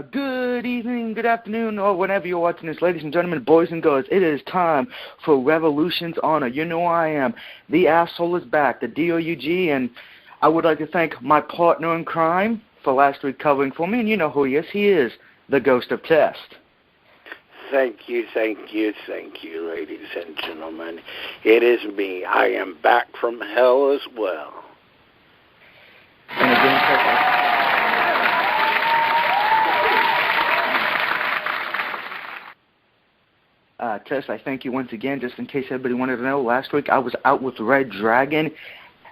Good evening, good afternoon, or whenever you're watching this, ladies and gentlemen, boys and girls. It is time for Revolution's Honor. You know I am. The asshole is back, the D-O-U-G, and I would like to thank my partner in crime for last week covering for me, and you know who he is. He is the Ghost of Test. Thank you, ladies and gentlemen. It is me. I am back from hell as well. And again, Tess, I thank you once again. Just in case everybody wanted to know, last week I was out with Red Dragon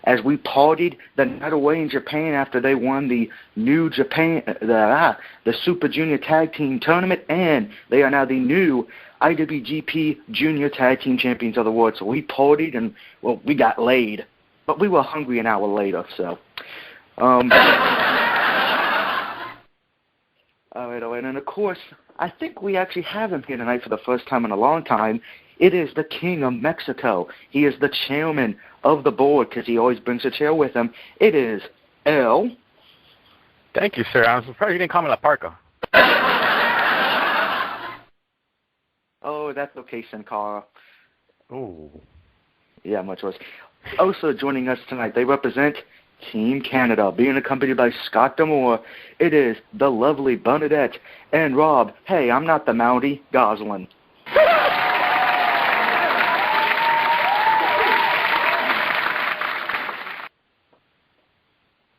as we partied the night away in Japan after they won the new Japan, the Super Junior Tag Team Tournament, and they are now the new IWGP Junior Tag Team Champions of the World. So we partied and, well, we got laid, but we were hungry an hour later, so. All right, and of course, I think we actually have him here tonight for the first time in a long time. It is the King of Mexico. He is the chairman of the board because he always brings a chair with him. It is El. Thank you, sir. I'm surprised you didn't call me La Parka. Oh, that's okay, Sankara. Ooh. Yeah, much worse. Also joining us tonight, they represent Team Canada, being accompanied by Scott D'Amore. It is the lovely Bernadette and Rob. Hey, I'm not the Mountie, Goslin.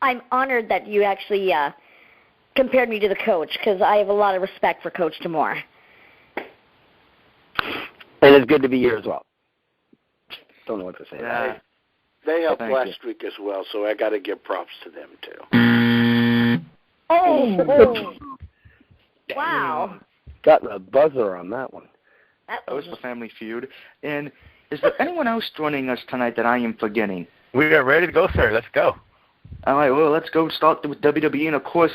I'm honored that you actually compared me to the coach because I have a lot of respect for Coach D'Amore. And it's good to be here as well. Don't know what to say. Yeah. They helped last week as well, so I got to give props to them too. Oh. Wow. Got the buzzer on that one. That was the Family Feud. And is there anyone else joining us tonight that I am forgetting? We are ready to go, sir. Let's go. All right, well, let's go start with WWE. And, of course,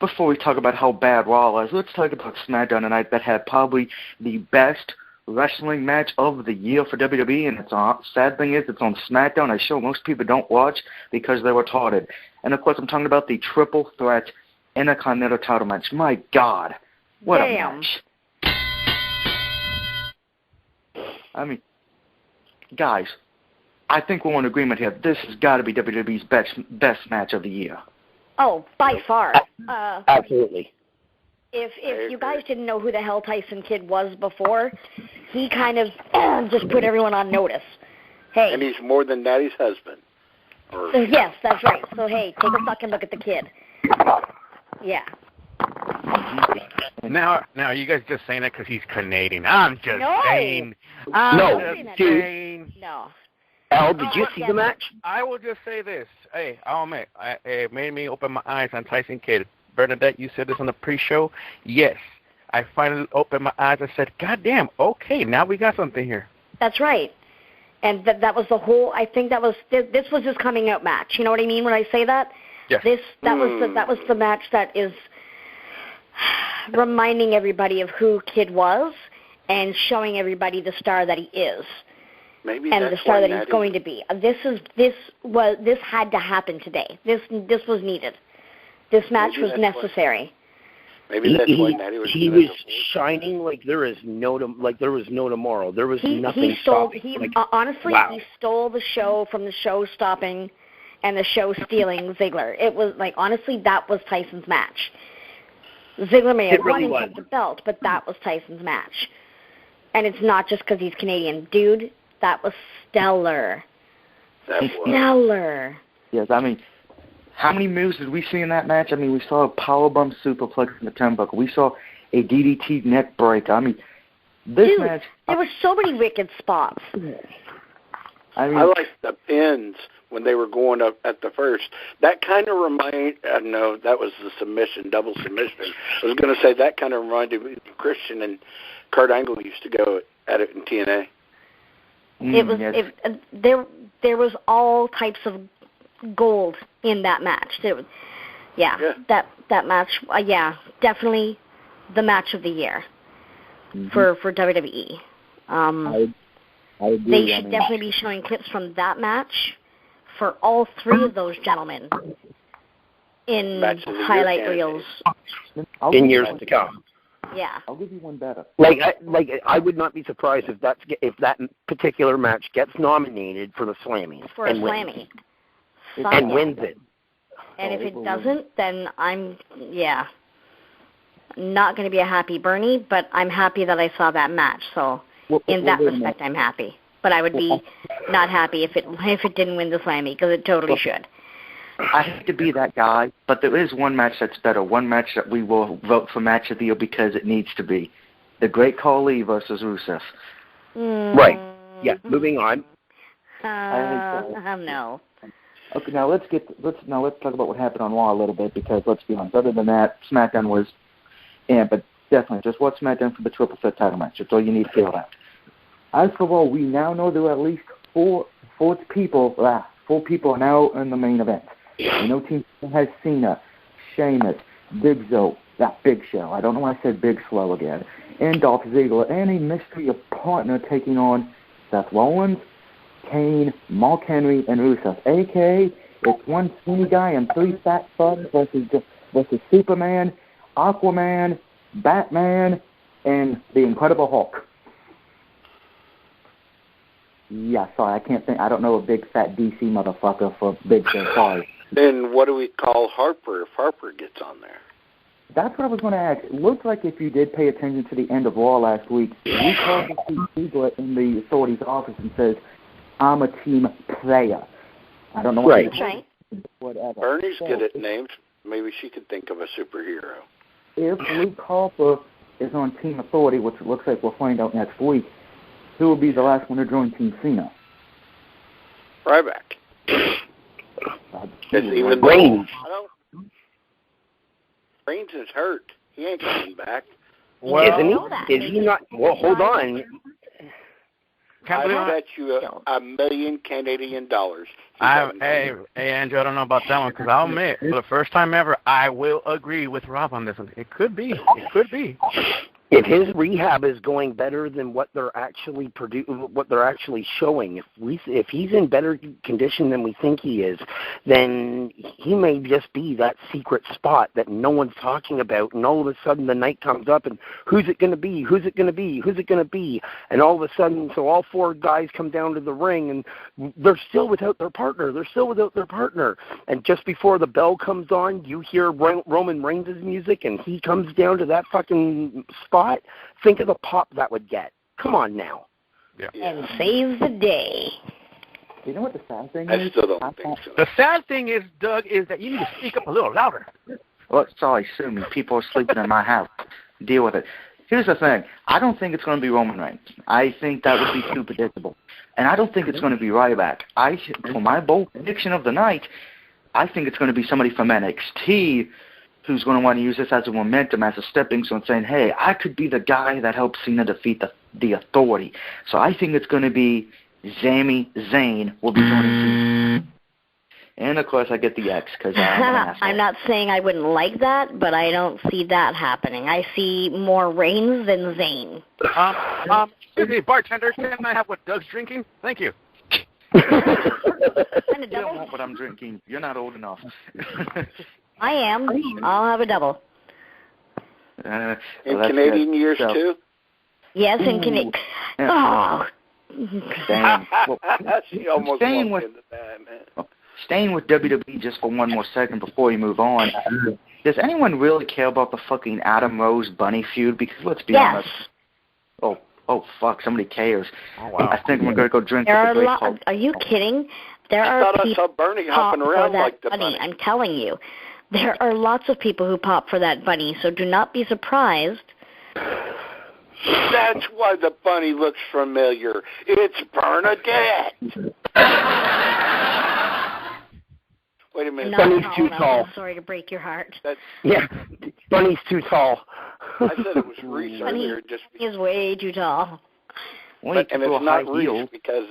before we talk about how bad Raw is, let's talk about SmackDown tonight that had probably the best wrestling match of the year for WWE. And sad thing is it's on SmackDown, a show most people don't watch because they're retarded. And, of course, I'm talking about the Triple Threat Intercontinental title match. My God, what a match. I mean, guys, I think we're in agreement here. This has got to be WWE's best match of the year. Oh, by far. Absolutely. If you guys didn't know who the hell Tyson Kidd was before, he kind of just put everyone on notice. Hey. And he's more than Daddy's husband. Yes, that's right. So, hey, take a fucking look at the kid. Yeah. Now, are you guys just saying that because he's Canadian? I'm just saying. No. Al, did you see the match? I will just say this. Hey, I'll admit, it made me open my eyes on Tyson Kidd. Bernadette, you said this on the pre-show. Yes. I finally opened my eyes and said, God damn, okay, now we got something here. That's right. And that was the whole, I think this was his coming out match. You know what I mean when I say that? Yes. That was the match that is reminding everybody of who Kidd was and showing everybody the star that he is. Maybe and the star that he's going to be. This had to happen today. This was needed. This match was necessary. Maybe that's why Natty was. He was shining like there was no tomorrow. There was nothing stopping. Honestly, wow. He stole the show from the show stopping and the show stealing Ziggler. It was like, honestly, that was Tyson's match. Ziggler may have won and kept the belt, but that was Tyson's match. And it's not just because he's Canadian. Dude, that was stellar. Stellar. Yes, I mean, how many moves did we see in that match? I mean, we saw a powerbomb superplex in the turnbuckle. We saw a DDT neck break. I mean, this match... there were so many wicked spots. I liked the pins when they were going up at the first. That kind of no, that was the submission, double submission. I was going to say that kind of reminded me of Christian and Kurt Angle used to go at it in TNA. There was all types of gold in that match. That match, definitely the match of the year for WWE. I agree. They should definitely be showing clips from that match for all three of those gentlemen. in match of the year highlight reels. In years to come. Yeah. I'll give you one better. I would not be surprised if that particular match gets nominated for the Slammies. For a Slammy. And wins it. And if it doesn't, then I'm not going to be a happy Bernie, but I'm happy that I saw that match. So in that respect, I'm happy. But I would be not happy if it didn't win the Slammy, because it totally should. I hate to be that guy, but there is one match that's better, one match that we will vote for match of the year because it needs to be. The Great Khali versus Rusev. Right. Yeah, moving on. No. Okay, now let's talk about what happened on Raw a little bit, because let's be honest, other than that, SmackDown was, but definitely just watch SmackDown for the triple threat title match. That's all you need to feel that. As for Raw, we now know there are at least four people are now in the main event. We know Team has Cena, Sheamus, Big Show, I don't know why I said Big Slow again, and Dolph Ziggler, and a mystery partner taking on Seth Rollins, Kane, Mark Henry, and Rusev. A.K.A. it's one skinny guy and three fat thugs versus Superman, Aquaman, Batman, and the Incredible Hulk. Yeah, sorry, I can't think. I don't know a big fat DC motherfucker for Big Show. Sorry. Then what do we call Harper if Harper gets on there? That's what I was going to ask. It looks like if you did pay attention to the end of Raw last week, we called the people in the authority's office and says, "I'm a team player." I don't know what. Right. Whatever. Bernie's good at names. Maybe she could think of a superhero. If Luke Harper is on Team Authority, which it looks like we'll find out next week, who will be the last one to join Team Cena? Ryback. Even Reigns. Reigns is hurt. He ain't coming back. Well, is he not? Well, hold on. I bet you $1 million Canadian dollars. Hey, Andrew, I don't know about that one, because I'll admit, for the first time ever, I will agree with Rob on this one. It could be. If his rehab is going better than what they're actually what they're actually showing, if he's in better condition than we think he is, then he may just be that secret spot that no one's talking about. And all of a sudden, the night comes up, and who's it going to be? Who's it going to be? Who's it going to be? And all of a sudden, so all four guys come down to the ring, and they're still without their partner. And just before the bell comes on, you hear Roman Reigns' music, and he comes down to that fucking spot. Think of the pop that would get. Come on now. Yeah. And save the day. You know what the sad thing I is? still don't think so. The sad thing is, Doug, is that you need to speak up a little louder. Well, sorry, sue me. People are sleeping in my house. Deal with it. Here's the thing. I don't think it's going to be Roman Reigns. I think that would be too predictable. And I don't think it's going to be Ryback. For my bold prediction of the night, I think it's going to be somebody from NXT who's going to want to use this as a momentum, as a stepping stone, saying, hey, I could be the guy that helps Cena defeat the Authority. So I think it's going to be Sami Zayn will be joining. And, of course, I get the X because I'm an asshole. I'm not saying I wouldn't like that, but I don't see that happening. I see more Reigns than Zayn. Excuse me, bartender, can I have what Doug's drinking? Thank you. You don't want what I'm drinking. You're not old enough. I am. I'll have a double. In Canadian years, too? Yes, in Canadian. Oh. Staying with WWE just for one more second before we move on, does anyone really care about the fucking Adam Rose Bunny feud? Because let's be honest. Oh, fuck, somebody cares. Oh, wow. I think we're going to go drink with the Great Khali. Are you kidding? There are people I saw Bernie hopping around like the bunny. I'm telling you. There are lots of people who pop for that bunny, so do not be surprised. That's why the bunny looks familiar. It's Bernadette. Wait a minute. Bunny's too tall. I'm sorry to break your heart. Bunny's too tall. I said it was Reese earlier. He's way too tall. And it's not Reese because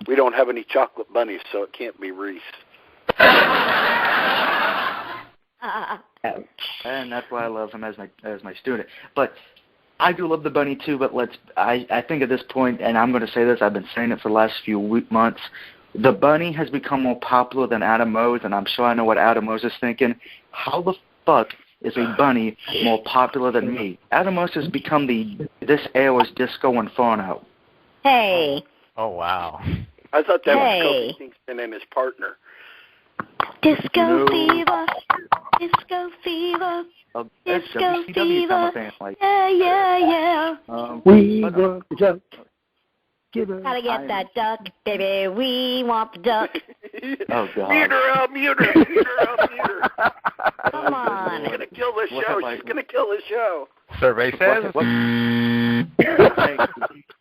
we don't have any chocolate bunnies, so it can't be Reese. And that's why I love him as my student. But I do love the bunny too. But I think at this point, and I'm going to say this, I've been saying it for the last few months. The bunny has become more popular than Adam Mose, and I'm sure I know what Adam Mose is thinking. How the fuck is a bunny more popular than me? Adam Mose has become this era's Disco Inferno. Hey. Oh, wow. I thought that was Kofi Kingston and his partner. Disco fever. Disco fever. Disco fever. Yeah. We want the duck. Gotta get that duck, baby. We want the duck. Oh, God. Mute her. Come on. She's going to kill the show. She's going to kill the show. Survey says.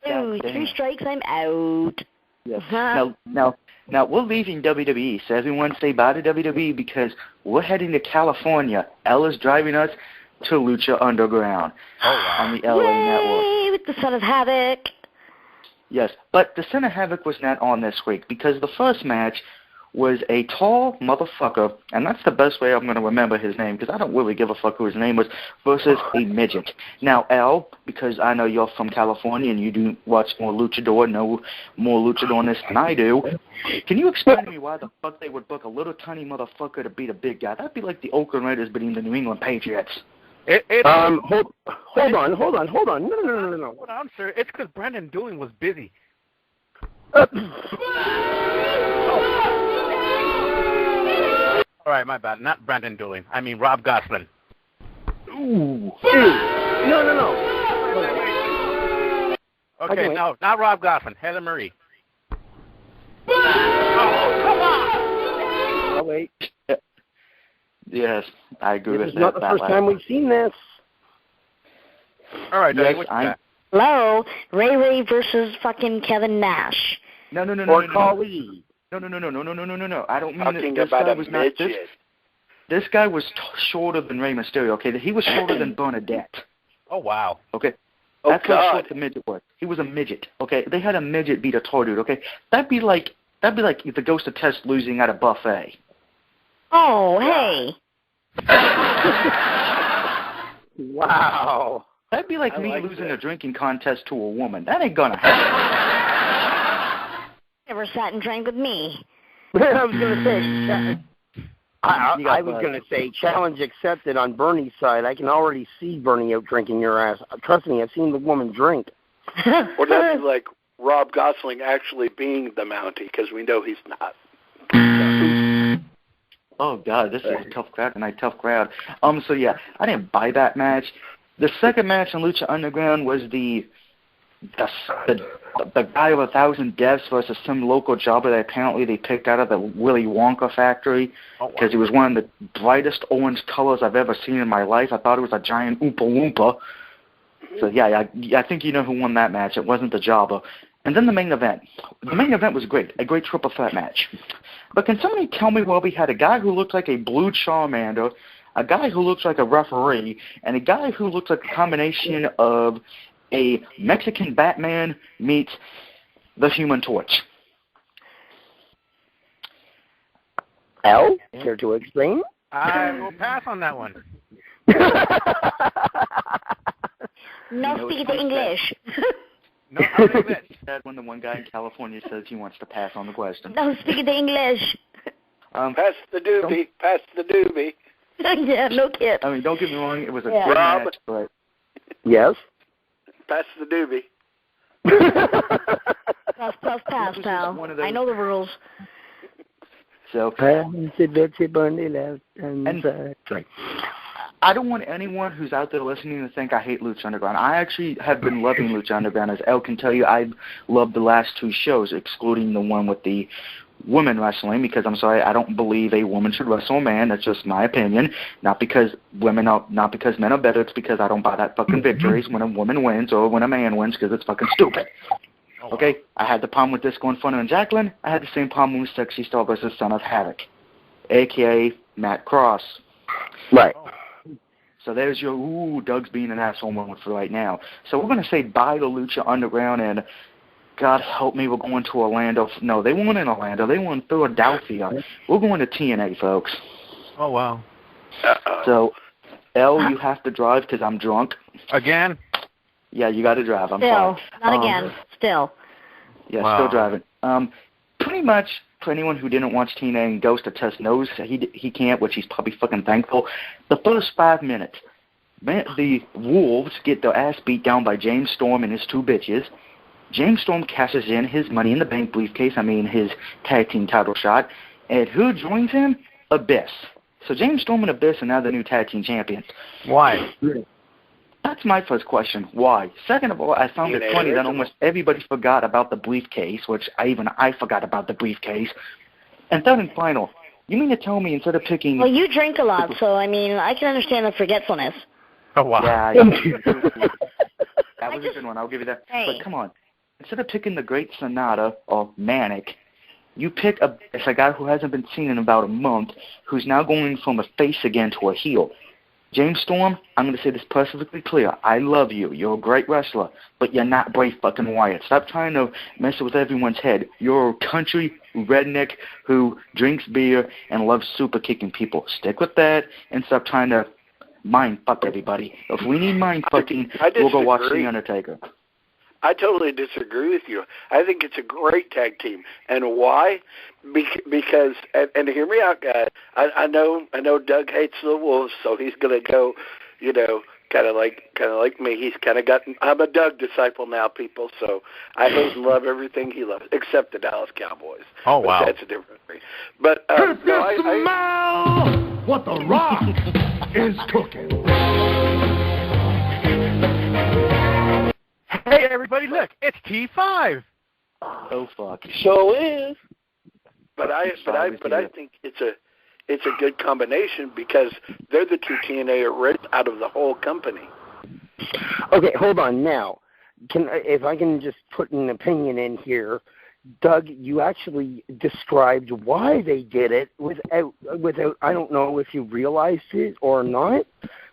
Ooh, 3 strikes, I'm out. Yes. Now, we're leaving WWE, so everyone say bye to WWE because we're heading to California. Ella's driving us to Lucha Underground on the LA Network. With the Son of Havoc. Yes, but the Son of Havoc was not on this week because the first match was a tall motherfucker, and that's the best way I'm going to remember his name because I don't really give a fuck who his name was, versus a midget. Now, Elle, because I know you're from California and you do watch more luchador, know more luchador than I do, can you explain to me why the fuck they would book a little tiny motherfucker to beat a big guy? That'd be like the Oakland Raiders beating the New England Patriots. Hold on. No. Hold on, sir. It's because Brandon Doolin was busy. All right, my bad. Not Brandon Doolin. I mean Rob Gosselin. Ooh. No. Okay, no, not Rob Gosselin. Helen Marie. Oh, come on! Oh, wait. Yes, I agree with that. This is not the first time we've seen this. All right, yes, what you got? Hello, Ray versus fucking Kevin Nash. No. Or Khali. No. I don't mean Talking this about guy a was not midget. This guy was shorter than Rey Mysterio. Okay, he was shorter than Bernadette. Oh wow. Okay. Oh, That's how God. short the midget was. He was a midget. Okay, they had a midget beat a tall dude. Okay, that'd be like the Ghost of Test losing at a buffet. Oh, hey. Wow. That'd be like me losing a drinking contest to a woman. That ain't gonna happen. Never sat and drank with me. I was going to say, I was going to say, challenge accepted on Bernie's side. I can already see Bernie out drinking your ass. Trust me, I've seen the woman drink. Or that'd be like Rob Gosling actually being the Mountie, because we know he's not. Oh, God, this is a tough crowd tonight, tough crowd. So, yeah, I didn't buy that match. The second match in Lucha Underground was the guy with 1,000 deaths versus some local jobber that apparently they picked out of the Willy Wonka factory because he was one of the brightest orange colors I've ever seen in my life. I thought it was a giant Oompa Loompa. So, yeah, I think you know who won that match. It wasn't the jobber. And then the main event. The main event was great, a great triple threat match. But can somebody tell me where we had a guy who looked like a blue Charmander, a guy who looks like a referee, and a guy who looks like a combination of a Mexican Batman meets the Human Torch? Al, care to explain? I will pass on that one. No speak the English. No, I don't think Sad when the one guy in California says he wants to pass on the question. No speak the English. Pass the doobie. Pass the doobie. Yeah, no kid. I mean, don't get me wrong, it was a Yeah. good Rob. match, but... Yes? Pass the doobie. Pass, pal. I know the rules. So, I don't want anyone who's out there listening to think I hate Lucha Underground. I actually have been loving Lucha Underground. As Elle can tell you, I've loved the last 2 shows, excluding the one with the women wrestling, because I'm sorry, I don't believe a woman should wrestle a man. That's just my opinion. Not because men are better. It's because I don't buy that fucking victories when a woman wins or when a man wins, because it's fucking stupid. Okay? I had the problem with Disco Inferno and Jacqueline. I had the same problem with Sexy Star versus Son of Havoc, a.k.a. Matt Cross. Right. So there's your, Doug's being an asshole moment for right now. So we're going to say bye to Lucha Underground, and God help me, we're going to Orlando. No, they weren't in Orlando. They were in Philadelphia. We're going to TNA, folks. Oh, wow. So, Elle, you have to drive because I'm drunk. Again? Yeah, you got to drive. I'm Still. sorry. Not again. Still. Yeah, Wow. still driving. pretty much, for anyone who didn't watch TNA and Ghost of Test knows he can't, which he's probably fucking thankful. The first 5 minutes, the Wolves get their ass beat down by James Storm and his two bitches. James Storm cashes in his Money in the Bank briefcase, his tag team title shot, and who joins him? Abyss. So James Storm and Abyss are now the new tag team champions. Why? That's my first question. Why? Second of all, I found it funny that almost everybody forgot about the briefcase, which I forgot about the briefcase. And third and final, you mean to tell me instead of picking... Well, you drink a lot, so, I can understand the forgetfulness. Oh, wow. Yeah, that was a good one. I'll give you that. Hey. But come on. Instead of picking the Great Sonata or Manic, you pick a guy who hasn't been seen in about a month, who's now going from a face again to a heel. James Storm, I'm going to say this perfectly clear. I love you. You're a great wrestler, but you're not Bray fucking Wyatt. Stop trying to mess with everyone's head. You're a country redneck who drinks beer and loves super kicking people. Stick with that and stop trying to mind fuck everybody. If we need mind fucking, we'll go watch The Undertaker. I totally disagree with you. I think it's a great tag team. And why? Because, and hear me out, guys. I know Doug hates the Wolves, so he's going to go, kind of like me. He's kind of gotten. I'm a Doug disciple now, people. So I hate and love everything he loves, except the Dallas Cowboys. Oh wow, that's a different thing. But smell what the Rock is cooking. Hey everybody, look, it's T5. Oh fuck. So is. But I think it's a good combination because they're the two TNA Reds out of the whole company. Okay, hold on now. If I can just put an opinion in here, Doug, you actually described why they did it without. I don't know if you realized it or not,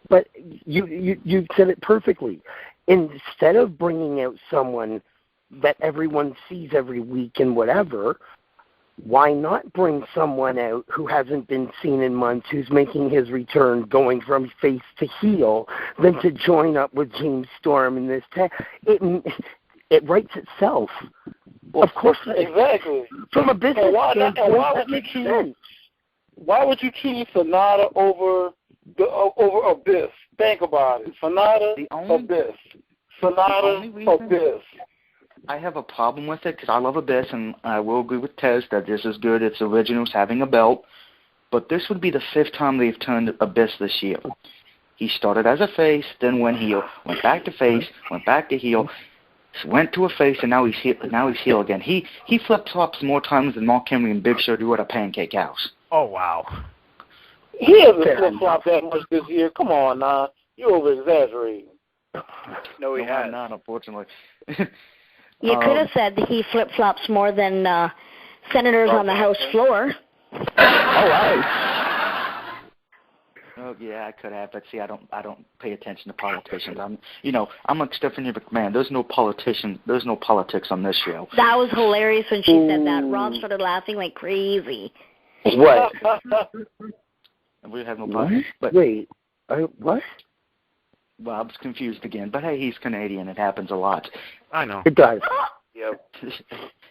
but you said it perfectly. Instead of bringing out someone that everyone sees every week and whatever, why not bring someone out who hasn't been seen in months, who's making his return, going from face to heel, than to join up with James Storm in this it writes itself. Well, of course, exactly. From a business standpoint, that makes sense. Why would you choose Sonata over Abyss? Think about it. Sonata, Abyss. Sonata, Abyss. I have a problem with it because I love Abyss, and I will agree with Tez that this is good. It's originals having a belt. But this would be the 5th time they've turned Abyss this year. He started as a face, then went heel, went back to face, went back to heel, went to a face, and now he's heel again. He flip-flops more times than Mark Henry and Big Show do at a pancake house. Oh, wow. He hasn't flip-flopped that much this year. Come on, now. You're over-exaggerating. No, he has not, unfortunately. You could have said that he flip-flops more than senators on the House floor. Oh, right. Oh, yeah, I could have, but see, I don't pay attention to politicians. I'm like Stephanie McMahon. There's no politics on this show. That was hilarious when she said that. Rob started laughing like crazy. What? We have no politics. What? Wait, what? Well, I was confused again, but hey, he's Canadian. It happens a lot. I know. It does. Yep.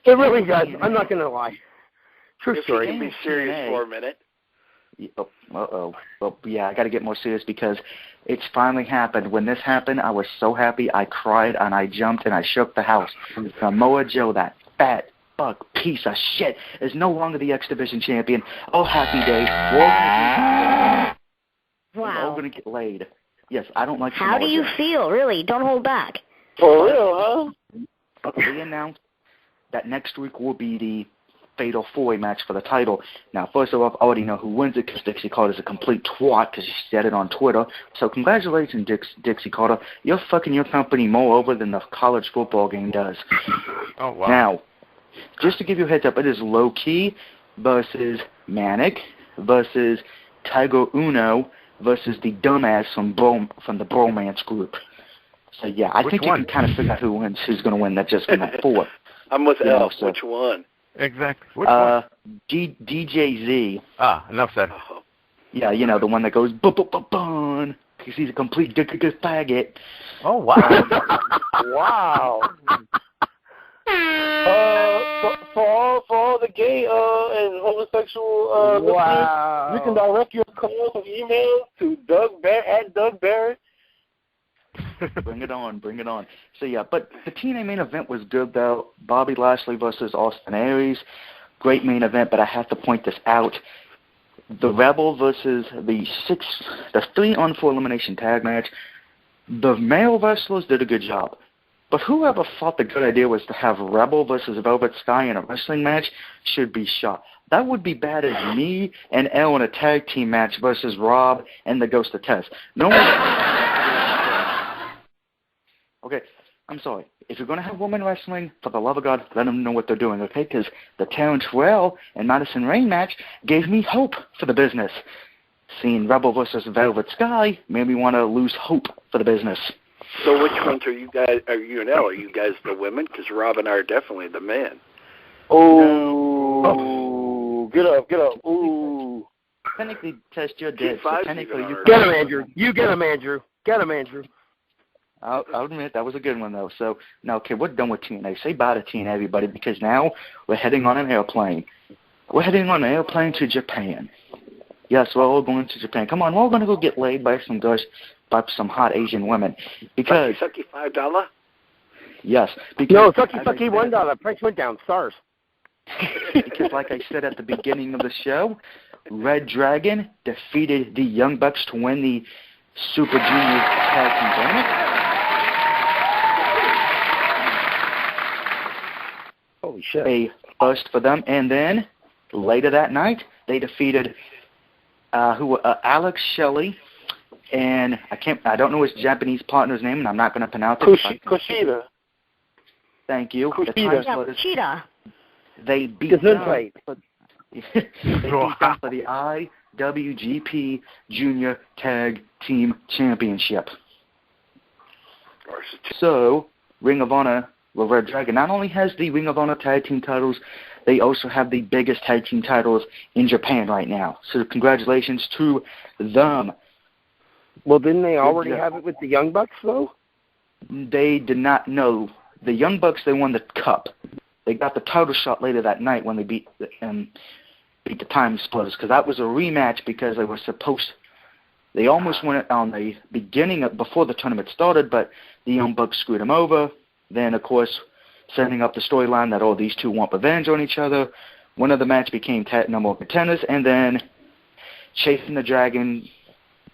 It really does. I'm not going to lie. True story. You can be serious for a minute. Well, yeah, I got to get more serious because it's finally happened. When this happened, I was so happy. I cried and I jumped and I shook the house. Samoa Joe, that fat fuck piece of shit, is no longer the X Division champion. Oh, happy day. We're all going to get laid. Yes, I don't like Samoa How do you Joe. feel? Really? Don't hold back. For real, huh? They announced that next week will be the Fatal 4-Way match for the title. Now, first of all, I already know who wins it because Dixie Carter's a complete twat because she said it on Twitter. So congratulations, Dixie Carter. You're fucking your company more over than the college football game does. Oh, wow. Now, just to give you a heads up, it is Low Key versus Manic versus Tiger Uno versus the dumbass from the Bromance group. So, yeah, I think you can kind of figure out who's going to win that just from that 4. I'm with Elf. Which one? Exactly. Which one? DJZ. Enough said. Yeah, the one that goes bun because he's a complete faggot. Oh, wow. Wow. for all the gay and homosexual listeners, you can direct your calls and emails to Doug Barrett. Bring it on. So, yeah, but the TNA main event was good, though. Bobby Lashley versus Austin Aries. Great main event, but I have to point this out. The Rebel versus the 3-on-4 elimination tag match. The male wrestlers did a good job. But whoever thought the good idea was to have Rebel versus Velvet Sky in a wrestling match should be shot. That would be bad as me and Elle in a tag team match versus Rob and the Ghost of Tess. No one... Okay, I'm sorry. If you're going to have women wrestling, for the love of God, let them know what they're doing, okay? Because the Terrence Terrell and Madison Rayne match gave me hope for the business. Seeing Rebel versus Velvet Sky made me want to lose hope for the business. So which ones are you guys? Are you and Elle? Are you guys the women? Because Rob and I are definitely the men. Oh, get up. Ooh. Technically, Tess, you're dead. So technically, you get him, Andrew. You get him, Andrew. Get him, Andrew. I'll admit that was a good one, though. So, now, okay, we're done with TNA. Say bye to TNA, everybody, because now we're heading on an airplane. We're heading on an airplane to Japan. Yes, we're all going to Japan. Come on, we're all going to go get laid by some hot Asian women. Because Sucky $5? Yes. Because, no, sucky $1. Price went down. Stars. Because, like I said at the beginning of the show, Red Dragon defeated the Young Bucks to win the Super Junior Tag Team Tournament. Holy shit. A first for them. And then, later that night, they defeated Alex Shelley and I don't know his Japanese partner's name, and I'm not going to pronounce it. Kushida. Thank you. Kushida. They beat them for the IWGP Junior Tag Team Championship. So, Ring of Honor, well, Red Dragon not only has the Ring of Honor Tag Team titles, they also have the biggest tag team titles in Japan right now. So congratulations to them. Well, didn't they already have it with the Young Bucks, though? They did not know. The Young Bucks, they won the Cup. They got the title shot later that night when they beat the Time Splitters, because that was a rematch because they almost won it on the beginning before the tournament started, but the Young Bucks screwed them over. Then, of course, setting up the storyline that, these two want revenge on each other. One of the match became No More Contenders, and then Chasing the Dragon,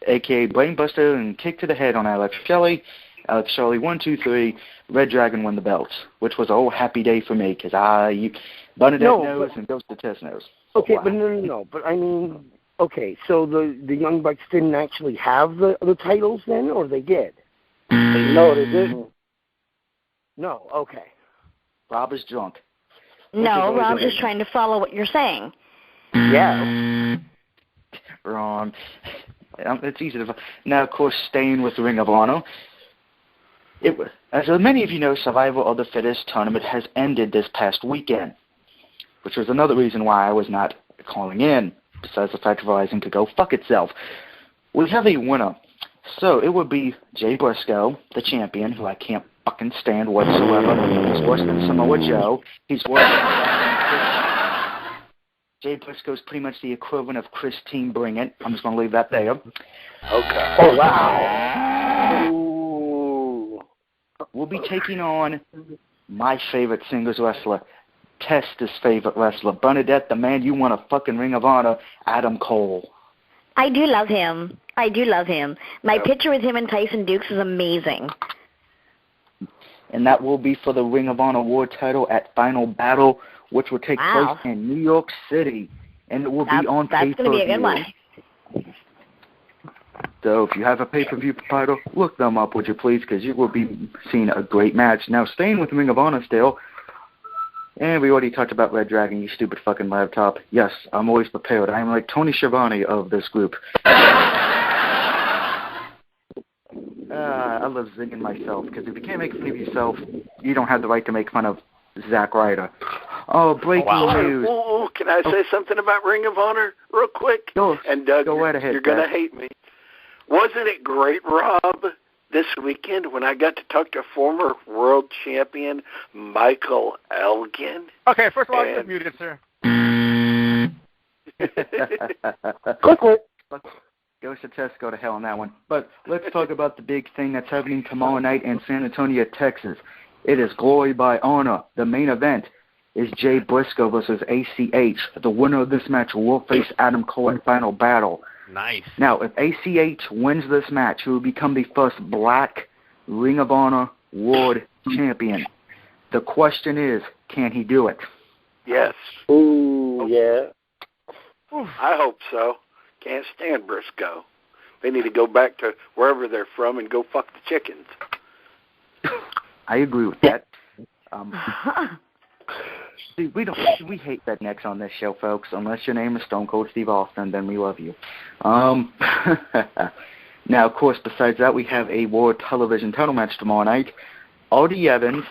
a.k.a. Brainbuster, and kick to the head on Alex Shelley. Alex Shelley, 1, 2, 3. Red Dragon won the belts, which was a whole happy day for me, because Bernadette knows and Ghost of Tess knows. Okay, wow. But no. But I mean, okay, so the Young Bucks didn't actually have the titles then, or they did? No, they didn't. No, okay. Rob is drunk. No, Rob's just trying to follow what you're saying. Yeah. Wrong. It's easy to... Now, of course, staying with Ring of Honor, as many of you know, Survival of the Fittest tournament has ended this past weekend, which was another reason why I was not calling in, besides the fact Verizon could go fuck itself. We have a winner. So it would be Jay Briscoe, the champion, who I can't fucking stand whatsoever. He's worse than Samoa Joe. He's worse than Jay Briscoe's pretty much the equivalent of Christine Bring It. I'm just going to leave that there. Okay. Oh, wow. Ooh. We'll be taking on my favorite singles wrestler, Testa's favorite wrestler, Bernadette, the man you want to fucking Ring of Honor, Adam Cole. I do love him. My picture with him and Tyson Dukes is amazing. And that will be for the Ring of Honor World title at Final Battle, which will take place in New York City. And it will be on pay-per-view. That's going to be a good one. So if you have a pay-per-view title, look them up, would you please, because you will be seeing a great match. Now, staying with Ring of Honor still, and we already talked about Red Dragon, you stupid fucking laptop. Yes, I'm always prepared. I'm like Tony Schiavone of this group. I love zinging myself, because if you can't make fun of yourself, you don't have the right to make fun of Zack Ryder. Oh, breaking news. Oh, can I say something about Ring of Honor real quick? Go, and Doug, go right ahead, you're going to hate me. Wasn't it great, Rob, this weekend when I got to talk to former world champion Michael Elgin. Okay, first of all, you're muted, sir. Quick. Go to hell on that one. But let's talk about the big thing that's happening tomorrow night in San Antonio, Texas. It is Glory by Honor. The main event is Jay Briscoe versus ACH. The winner of this match will face Adam Cole in final battle. Nice. Now, if ACH wins this match, he will become the first black Ring of Honor World Champion. The question is, can he do it? Yes. Ooh, yeah. I hope so. Can't stand Briscoe. They need to go back to wherever they're from and go fuck the chickens. I agree with that. See, we hate rednecks on this show, folks. Unless your name is Stone Cold Steve Austin, then we love you. Now, of course, besides that, we have a World Television title match tomorrow night. Artie Evans,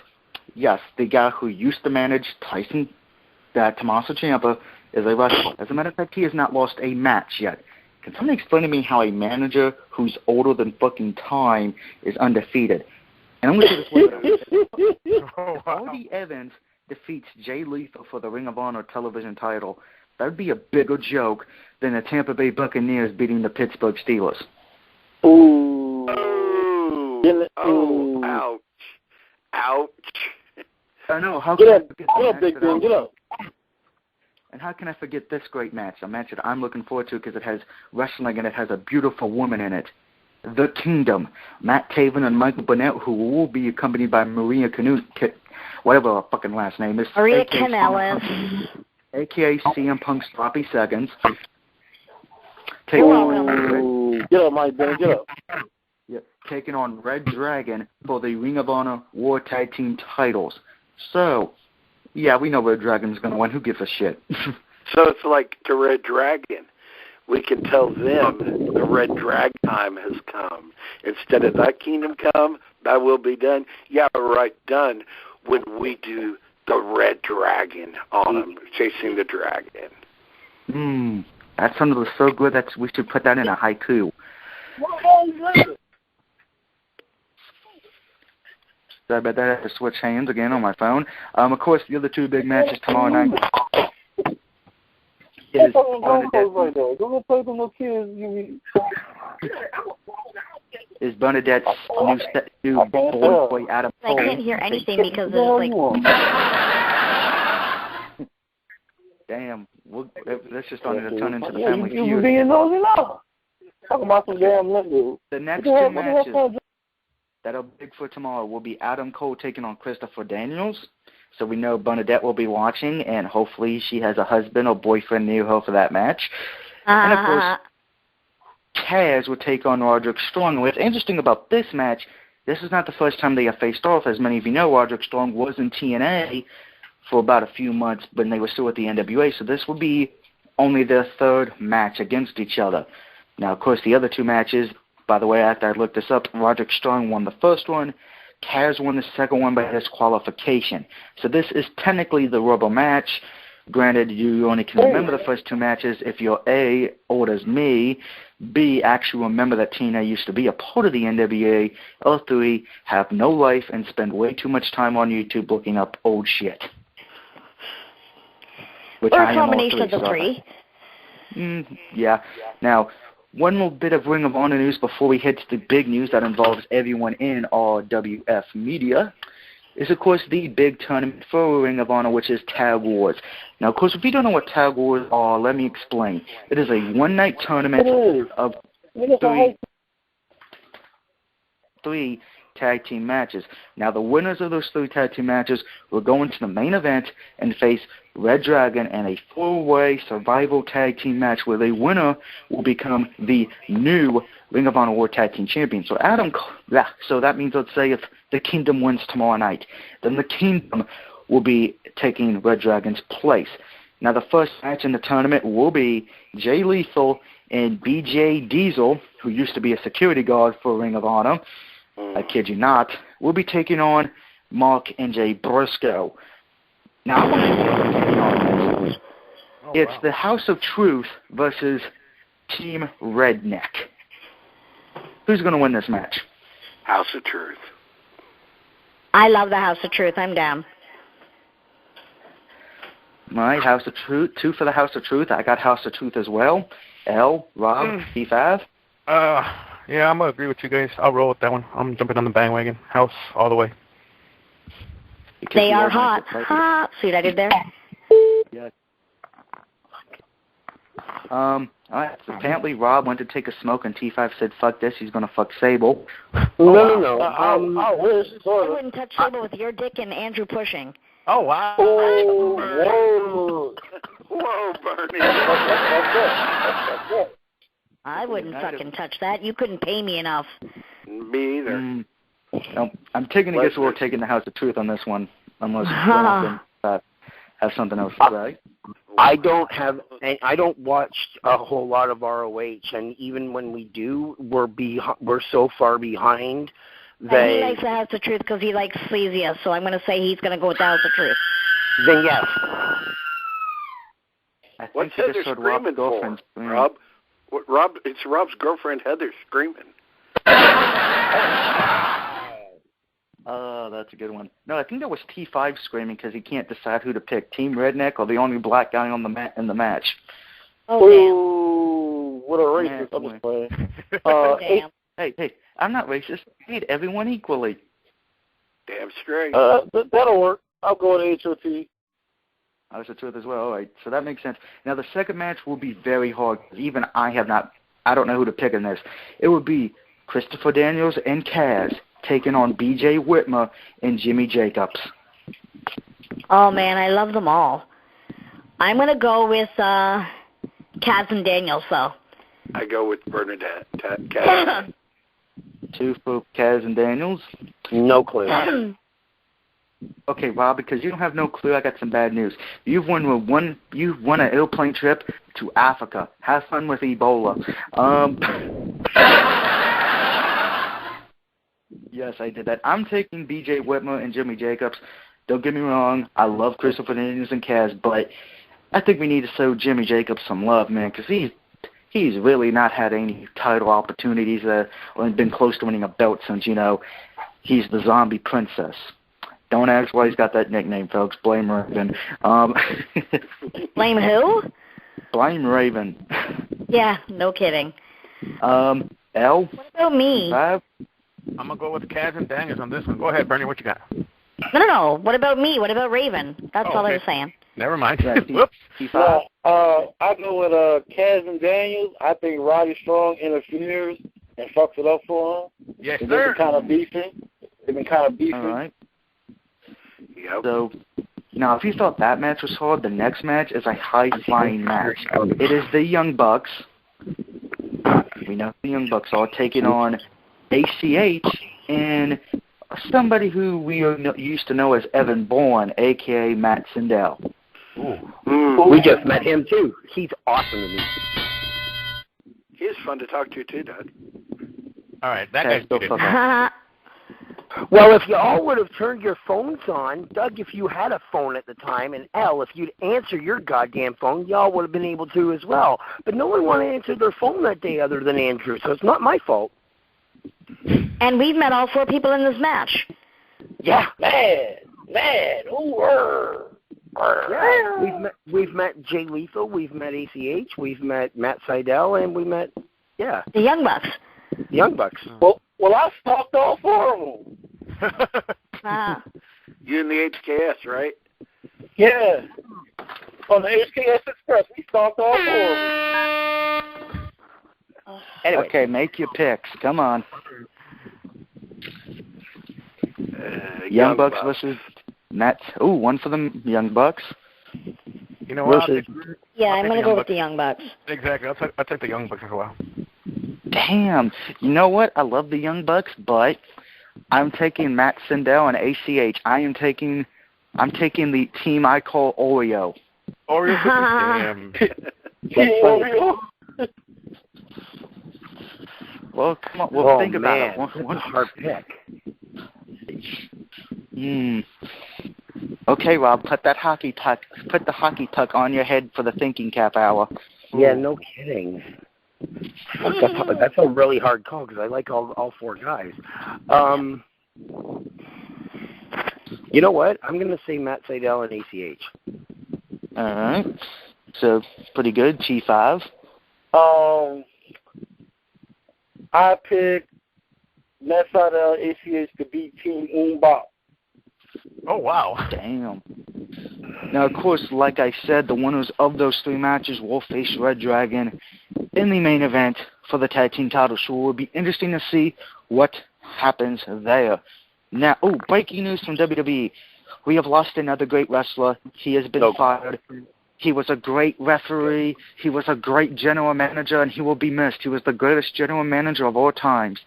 yes, the guy who used to manage Tommaso Ciampa, is a wrestler. As a matter of fact, he has not lost a match yet. Can someone explain to me how a manager who's older than fucking time is undefeated? And I'm going to say this way. Artie Evans defeats Jay Lethal for the Ring of Honor television title. That would be a bigger joke than the Tampa Bay Buccaneers beating the Pittsburgh Steelers. Ooh. Oh, ouch. Ouch. I know. How get can up, I forget get up, Big Ben, get up. And how can I forget this great match? A match that I'm looking forward to because it has wrestling and it has a beautiful woman in it. The Kingdom. Matt Taven and Michael Burnett, who will be accompanied by Maria Canute, whatever her fucking last name is. Maria Kanellis. A.K.A. CM Punk's Sloppy Seconds. Get up, Mike Ben, get up. Yeah, taking on Red Dragon for the Ring of Honor War Tag Team titles. So, yeah, we know Red Dragon's going to win. Who gives a shit? So it's like the Red Dragon. We can tell them the Red Dragon time has come. Instead of thy kingdom come, thy will be done. Yeah, right, done when we do the Red Dragon on them, chasing the dragon. That sounded so good that we should put that in a haiku. Sorry about that. I had to switch hands again on my phone. Of course, the other two big matches tomorrow night is Bernadette's new boy Adam Cole. I can't hear anything because it's like... Damn. Let's just turn into the Family Feud. You being nosy now. Talking about some damn niggas. The next two matches that are big for tomorrow will be Adam Cole taking on Christopher Daniels. So we know Bernadette will be watching, and hopefully she has a husband or boyfriend near her for that match. And, of course, Taz will take on Roderick Strong. And what's interesting about this match, this is not the first time they have faced off. As many of you know, Roderick Strong was in TNA for about a few months when they were still at the NWA. So this will be only their third match against each other. Now, of course, the other two matches, by the way, after I looked this up, Roderick Strong won the first one. Taz won the second one by disqualification. So this is technically the rubber match. Granted, you only can remember the first two matches if you're A, old as me, B, actually remember that TNA used to be a part of the NWA, or 3, have no life and spend way too much time on YouTube looking up old shit. Which or a combination of the three. Yeah. Now, one little bit of Ring of Honor news before we head to the big news that involves everyone in RWF media is, of course, the big tournament for Ring of Honor, which is Tag Wars. Now, of course, if you don't know what Tag Wars are, let me explain. It is a one-night tournament of three tag team matches. Now, the winners of those 3 tag team matches will go into the main event and face Red Dragon in a 4-way survival tag team match where the winner will become the new Ring of Honor World Tag Team Champion. So so that means, let's say, if the Kingdom wins tomorrow night, then the Kingdom will be taking Red Dragon's place. Now, the first match in the tournament will be Jay Lethal and BJ Diesel, who used to be a security guard for Ring of Honor, I kid you not, will be taking on Mark and Jay Briscoe. Now, it's the House of Truth versus Team Redneck. Who's going to win this match? House of Truth. I love the House of Truth. I'm down. All right, House of Truth. 2 for the House of Truth. I got House of Truth as well. L, Rob, P5. Yeah, I'm going to agree with you guys. I'll roll with that one. I'm jumping on the bandwagon. House all the way. They are hot. Hot. See what I did there? Yeah. All right. So apparently, Rob went to take a smoke, and T5 said, "Fuck this. He's gonna fuck Sable." No. I wish. I wouldn't touch Sable with your dick and Andrew pushing. Oh, wow. Oh, Whoa, Bernie. That's it. I wouldn't fucking touch that. You couldn't pay me enough. Me either. No, I'm taking a guess we're taking the House of Truth on this one, unless have something else to say. I don't watch a whole lot of ROH, and even when we do, we're so far behind. He likes the House of Truth because he likes sleaziest, so I'm going to say he's going to go with the House of Truth. Then yes. What's Heather screaming for, Rob? Rob? It's Rob's girlfriend Heather screaming. That's a good one. No, I think that was T5 screaming because he can't decide who to pick, Team Redneck or the only black guy on the in the match. Oh, what a racist! I'm just playing. Hey, I'm not racist. I hate everyone equally. Damn straight. That'll work. I'll go with HOT. House of Truth as well. All right, so that makes sense. Now the second match will be very hard. Even I don't know who to pick in this. It would be Christopher Daniels and Kaz taking on B.J. Whitmer and Jimmy Jacobs. Oh, man, I love them all. I'm going to go with Kaz and Daniels, though. I go with Bernadette. Kaz. 2 for Kaz and Daniels. No clue. Okay, Rob, because you don't have no clue, I got some bad news. You've won an airplane trip to Africa. Have fun with Ebola. Yes, I did that. I'm taking B.J. Whitmer and Jimmy Jacobs. Don't get me wrong. I love Christopher Daniels and Kaz, but I think we need to show Jimmy Jacobs some love, man, because he's really not had any title opportunities or been close to winning a belt since, he's the zombie princess. Don't ask why he's got that nickname, folks. Blame Raven. Blame who? Blame Raven. Yeah, no kidding. L? What about me? I'm going to go with Kaz and Daniels on this one. Go ahead, Bernie. What you got? No. What about me? What about Raven? That's all I was saying. Never mind. Whoops. I go with Kaz and Daniels. I think Roddy Strong interferes and fucks it up for him. Yes, They've sir. been kind of beefing. All right. Yep. So, now, if you thought that match was hard, the next match is a high-flying match. It is the Young Bucks. We know the Young Bucks are taking on ACH and somebody who we used to know as Evan Bourne, a.k.a. Matt Sindel. We just met him, too. He's awesome to me. He's fun to talk to, too, Doug. All right, that guy's good. Well, if you all would have turned your phones on, Doug, if you had a phone at the time, and L, if you'd answer your goddamn phone, y'all would have been able to as well. But no one wanted to answer their phone that day other than Andrew, so it's not my fault. And we've met all 4 people in this match. Yeah. Mad. Ooh, yeah. We've met Jay Lethal, we've met ACH, we've met Matt Seidel, and we met, the Young Bucks. The Young Bucks. Well, I stalked all 4 of them. You and the HKS, right? Yeah. On the HKS Express, we stalked all 4 of them. Anyway. Okay, make your picks. Come on. Young Bucks versus Matt. Ooh, one for the Young Bucks. You know what? I'm going to go with the Young Bucks. Exactly. I'll take the Young Bucks as well. Damn. You know what? I love the Young Bucks, but I'm taking Matt Sindel and ACH. I'm taking the team I call Oreo. Oreo? Damn. Oreo? Well, come on. Well, think about it. One hard pick. Okay, Rob, put the hockey tuck on your head for the thinking cap hour. Yeah, no kidding. That's a really hard call because I like all four guys. You know what? I'm going to say Matt Sydal and ACH. All right. So, pretty good. T5. I picked Matt Sydal, ACH to beat Team Umbop. Oh, wow. Damn. Now, of course, like I said, the winners of those three matches will face Red Dragon in the main event for the tag team title. So it will be interesting to see what happens there. Now, breaking news from WWE. We have lost another great wrestler. He has been fired. He was a great referee. He was a great general manager, and he will be missed. He was the greatest general manager of all times.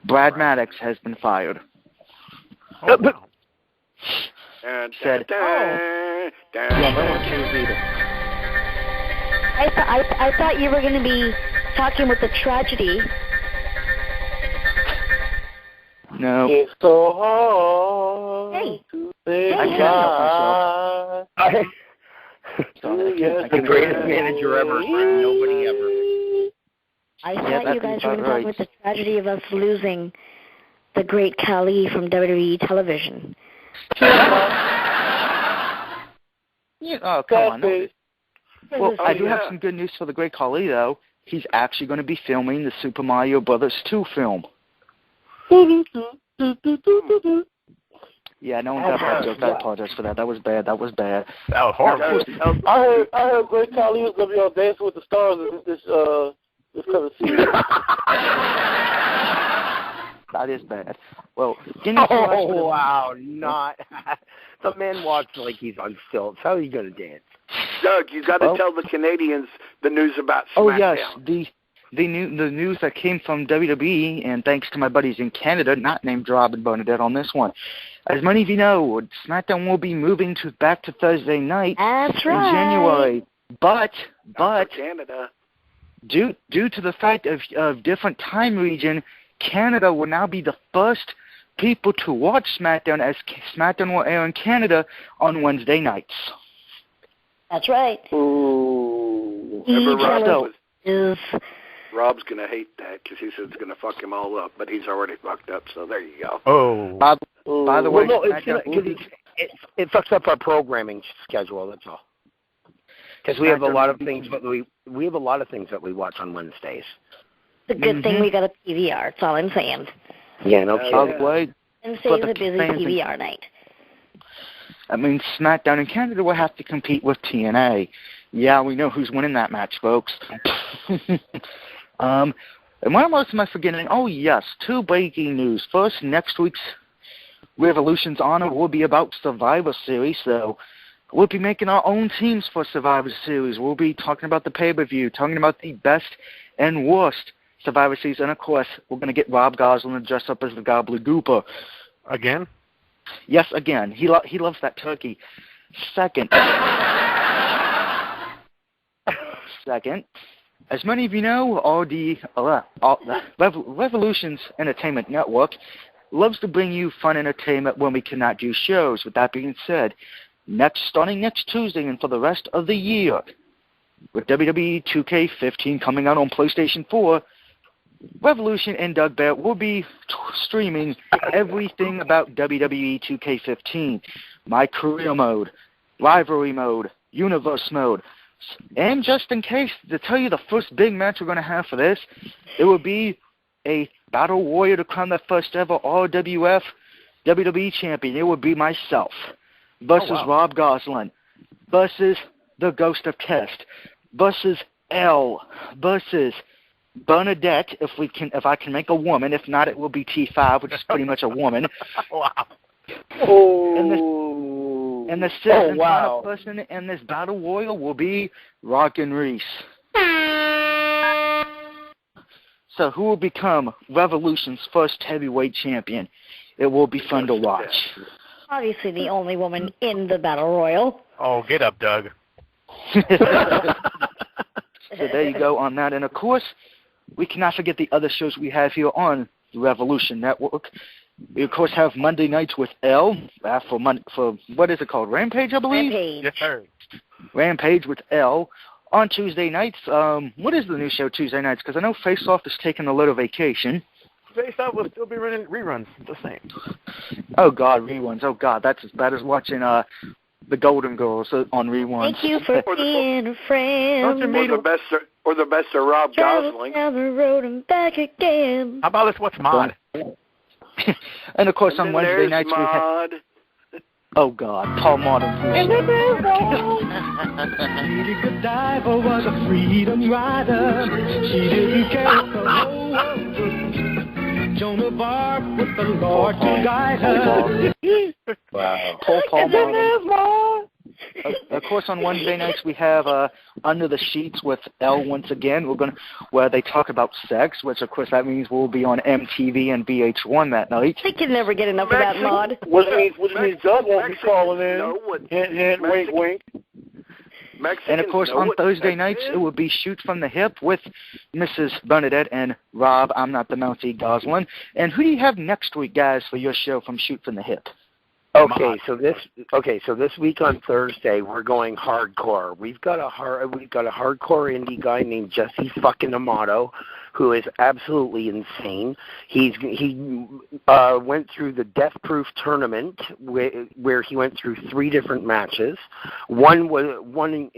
Brad Maddox has been fired. Oh, wow. Said, I thought you were going to be talking with the tragedy. No. It's so hard to say I can't help myself. The greatest manager ever. Nobody ever. I thought you guys were going to talk about the tragedy of us losing the great Khali from WWE television. Oh, come on. No. Well, I do have some good news for the great Khali, though. He's actually going to be filming the Super Mario Brothers 2 film. Yeah, no one got that joke. I apologize for that. That was bad. That was horrible. I heard Great Khali was going to be on Dancing with the Stars this coming season. That is bad. Well, wow, not. The man walks like he's on stilts. How are you going to dance? Doug, you got to tell the Canadians the news about SmackDown. Oh, yes, the news that came from WWE, and thanks to my buddies in Canada, not named Rob and Bernadette on this one. As many of you know, SmackDown will be moving back to Thursday night in January. But Canada, due to the fact of different time region, Canada will now be the first people to watch SmackDown, as SmackDown will air in Canada on Wednesday nights. That's right. Ooh. Rob's going to hate that because he says it's going to fuck him all up, but he's already fucked up, so there you go. Oh. By the way, no, it fucks up our programming schedule, that's all. Because we have a lot of things, but we have a lot of things that we watch on Wednesdays. It's a good thing we got a PVR. That's all I'm saying. Yeah, no kidding. Wednesday's a busy PVR night. I mean, SmackDown in Canada will have to compete with TNA. Yeah, we know who's winning that match, folks. And what else am I forgetting? Oh, yes, 2 breaking news. First, next week's Revolution's Honor will be about Survivor Series, so we'll be making our own teams for Survivor Series. We'll be talking about the pay-per-view, talking about the best and worst Survivor Series, and, of course, we're going to get Rob Gosling to dress up as the Gobbledygooper. Again? Yes, again. He loves that turkey. Second, as many of you know, all the Revolution's Entertainment Network loves to bring you fun entertainment when we cannot do shows. With that being said, starting next Tuesday and for the rest of the year, with WWE 2K15 coming out on PlayStation 4, Revolution and Doug Barrett will be streaming everything about WWE 2K15, My Career Mode, Rivalry Mode, Universe Mode. And just in case, to tell you the first big match we're going to have for this, it will be a Battle Warrior to crown the first ever RWF WWE champion. It will be myself versus Rob Gosling versus the Ghost of Test versus L versus Bernadette, if I can make a woman. If not, it will be T5, which is pretty much a woman. Wow. And the second final person in this battle royal will be Rockin' Reese. So who will become Revolution's first heavyweight champion? It will be fun to watch. Obviously the only woman in the battle royal. Oh, get up, Doug. So there you go on that. And, of course, we cannot forget the other shows we have here on the Revolution Network. We, of course, have Monday nights with L for what is it called? Rampage, I believe? Rampage. Yes, sir. Rampage with L on Tuesday nights, what is the new show Tuesday nights? Because I know Face Off is taking a little vacation. Face Off will still be running reruns, the same. Oh, God, reruns. Oh, God, that's as bad as watching the Golden Girls on reruns. Thank you for being a friend. Or the best of Rob Gosling. Down the road and back again. How about let's watch Maude? And, of course, on Wednesday nights we have... Oh, God, Paul Martin. Lady Godiva was a freedom rider. She didn't care for no one. Joan of Arc with the Lord to guide her. Wow. Paul Martin. Of course, on Wednesday nights we have Under the Sheets with Elle once again. Where they talk about sex, which of course that means we'll be on MTV and VH1 that night. I can never get enough of that, Maud. Which means Doug won't be calling in. Hint, hint, wink, wink. And of course, on Thursday nights it will be Shoot from the Hip with Mrs. Bernadette and Rob. I'm not the Mountie Goslin. And who do you have next week, guys, for your show from Shoot from the Hip? Okay, so this week on Thursday we're going hardcore. We've got a hardcore indie guy named Jesse fucking Amato, who is absolutely insane. He went through the Death Proof tournament where he went through 3 different matches. One within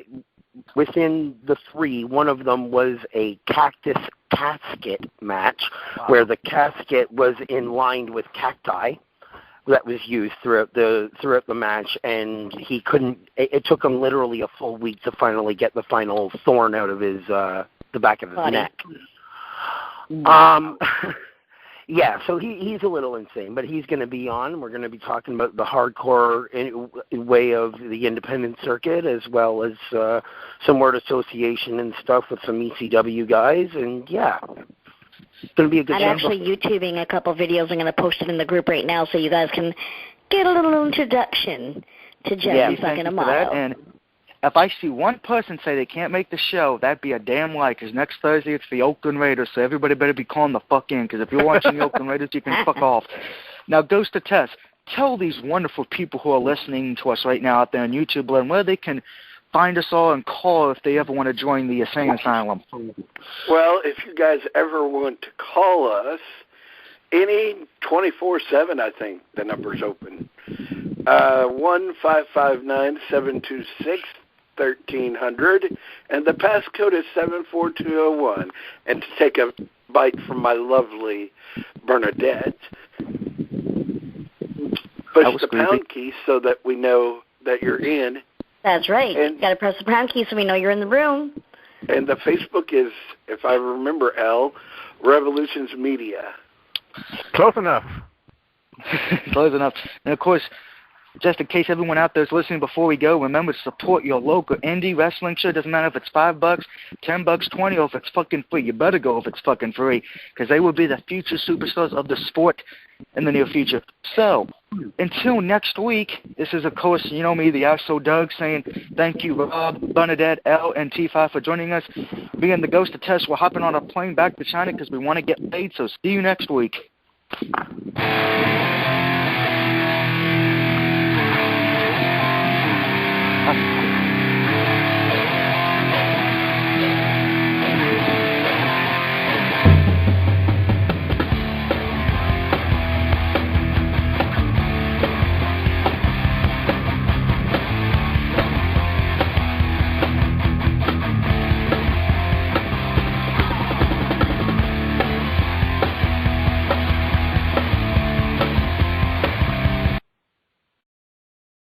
the 3. One of them was a cactus casket match, where the casket was in lined with cacti that was used throughout the match, and he couldn't. It took him literally a full week to finally get the final thorn out of his the back of his neck. Yeah, so he's a little insane, but he's going to be on. We're going to be talking about the hardcore way of the independent circuit, as well as some word association and stuff with some ECW guys, and yeah. It's going to be a good show. I'm actually YouTubing a couple videos. I'm going to post it in the group right now so you guys can get a little introduction to Jesse fucking Amato. And if I see one person say they can't make the show, that'd be a damn lie, because next Thursday it's the Oakland Raiders, so everybody better be calling the fuck in, because if you're watching the Oakland Raiders, you can fuck off. Now, Ghost of Tess, tell these wonderful people who are listening to us right now out there on YouTube Land where they can find us all and call if they ever want to join the Insane Asylum. Well, if you guys ever want to call us, any 24/7, I think the number's open. 1-559-726-1300, and the passcode is 74201. And to take a bite from my lovely Bernadette, push the pound key so that we know that you're in. That's right. And you got to press the pound key so we know you're in the room. And the Facebook is, if I remember, Revolutions Media. Close enough. Close enough. And, of course, just in case everyone out there is listening before we go, remember to support your local indie wrestling show. It doesn't matter if it's $5, $10, $20, or if it's fucking free. You better go if it's fucking free, because they will be the future superstars of the sport in the near future. So, until next week, this is, of course, you know me, the Astro Doug, saying thank you, Rob, Bernadette, L, and T5 for joining us. Being the Ghost of Tess, we're hopping on a plane back to China because we want to get paid, so see you next week.